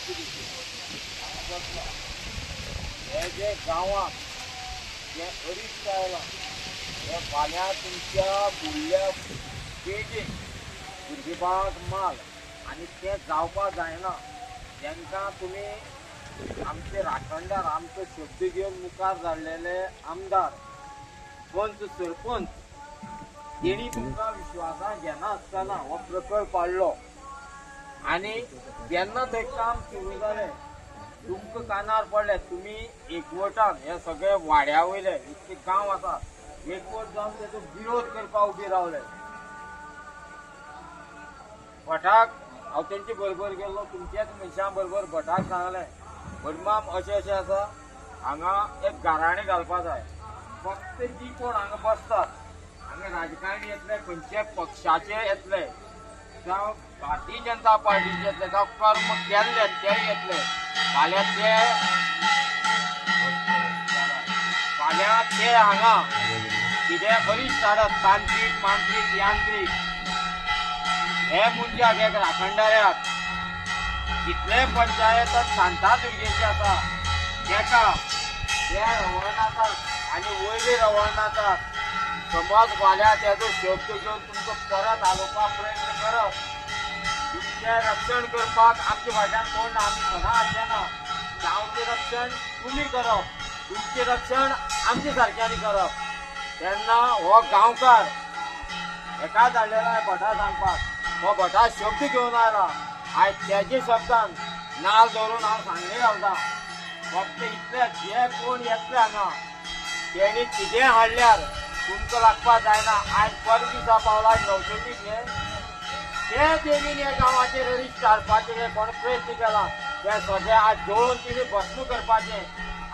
हे जे गावात जे अरिश्ट आयला हे फाल्यां तुमच्या फुडल्या पिळगेक भुरगेपाक माल आनी ते जावपाक जायना. तांकां तुमी आमचे राखणदार आमचो शब्द घेवन मुखार धाडलेले आमदार पंच सरपंच तेणी तुमकां विश्वासान घेना आसतना हो प्रकल्प हाडलो आनी जेन्ना थंय काम सुरू जालें तुमकां कानार पडले तुमी एकवटान हे सगळे वाड्या वयले इतके गांव आसा एकवट जावन तेचो विरोध करपाक उबे रावले. भटाक हांव तेंचे बरोबर गेल्लो तुमच्याच मनशां बरोबर भटाक सांगलें भटमाम अशें अशें आसा हांगा एक गाराणें घालपा जाय. फक्त जी कोण हांगा बसतात हांगा राजकारणी येतले खंयचे पक्षाचे येतले जावं भारतीय जनता पार्टीचे येतले जावं कर्म केल्ले ते येतले फाल्यां ते हांगा कितें अरिश्ट हाडत तांत्रीक मांत्रीक यांत्रीक हे मुंजाक एक राखणदाऱ्याक जितले पंचायत शांतादुर्गेचे आसा तेका ते रवळनाथाक आनी वयले रवळनाथाक समज फाल्यां तेजो शब्द घेवन तुमकां परत हालोवपाक प्रयत्न करप तुमचें रक्षण करपाक आमचे फाटल्यान कोण ना. आमी सदां आसचे ना. गांवचें रक्षण तुमी करप तुमचें रक्षण आमचे सारक्यांनी करप. तेन्ना हो गांवकार एका धाडलेलो आहे भटा सांगपाक हो भटा शब्द घेवन आयला आयज तेजे शब्दान नाल धरून हांव सांगले घालता. फक्त इतलें जे कोण येतले हांगा तेणी कितें हाडल्यार तुमकां लागपाक जायना. आयज पर दिसा पावला नवचणीक हे ते तेणीन हे गांवाचेर अरिश्ट हाडपाचें हे कोण प्रयत्न केला ते सगळे आज जळोवन तेणी भस्म करपाचें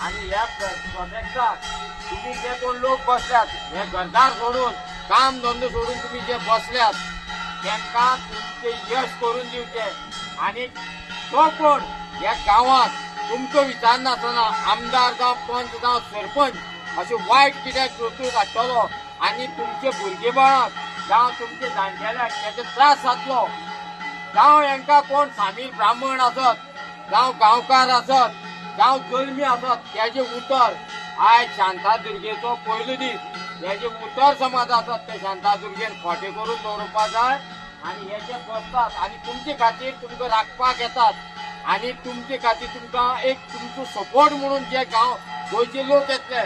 आनी ह्या प्रोजेक्टाक तुमी जे कोण लोक बसल्यात हे घरदार सोडून काम धंदो सोडून तुमी जे बसल्यात तांकां तुमचें यश करून दिवचें आनी तो कोण ह्या गांवांत तुमचो विचार नासतना आमदार जावं पंच जावं सरपंच अशें वायट कितें कृत्यूक हाडटलो आनी तुमचे भुरगेपणाक जावं तुमचे जाणटेल्याक तेजो त्रास जातलो जावं हांकां कोण सामील ब्राह्मण आसत जावं गांवकार आसत जावं जल्मी आसत तेजें उतर आयज शांतादुर्गेचो पयलो दीस हेजे उतर समाज आसत ते शांतादुर्गेन खोटे करून दवरपाक जाय आनी हे जे बसतात आनी तुमचे खातीर तुमकां राखपाक येतात आनी तुमचे खातीर तुमकां एक तुमचो सपोर्ट म्हणून जे गांव गोंयचे लोक येतले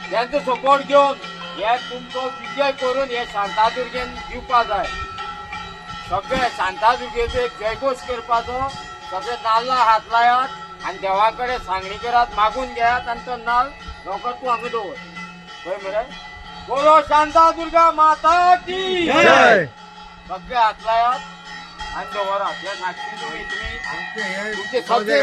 त्यांचो सपोर्ट घेवन हे तुमचो विजय करून हे शांतादुर्गेन दिवपाक जाय. सगळे शांतादुर्गेचो एक जयघोश करपाचो सगळे नाल्ला हात लायात आनी देवा कडेन सांगणी करात मागून घेयात आनी तो नाल रोखड तूं हांगा दवर खंय मरे बोलो शांतादुर्गा माता की जय. सगळे हात लायात आनी दवरात हे नाटकी तुमी तुमचे सगळे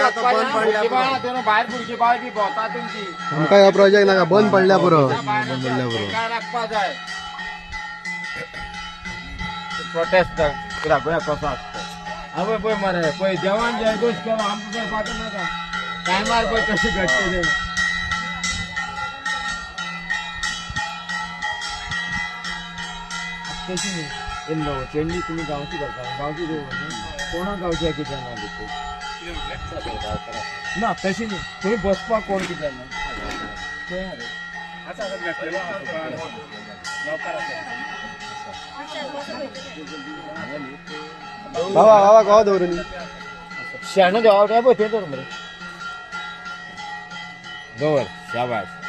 भायर भुरगीं बाळ बी भोंवता तुमची आमकां हो प्रोजेक्ट नाका बंद पडल्या पुरो काय राखपा जाय. प्रोटेस्ट कित्याक गोंया कसो आसता आवय पळय मरे पळय देवान जयघोश केलो आमकां करपाक नाका टायमार पळय कशें घडटलें. तशी न्ही येयलो चेंडी तुमी गांवची करता गांवची दवर कोणा गांवच्या कितें ना ना तशी न्ही थंय बसपाक कोण कितें ना बाबा बाबा गावा दवरून शेण देवा पळय थंय दवर मरे दवर शाबास.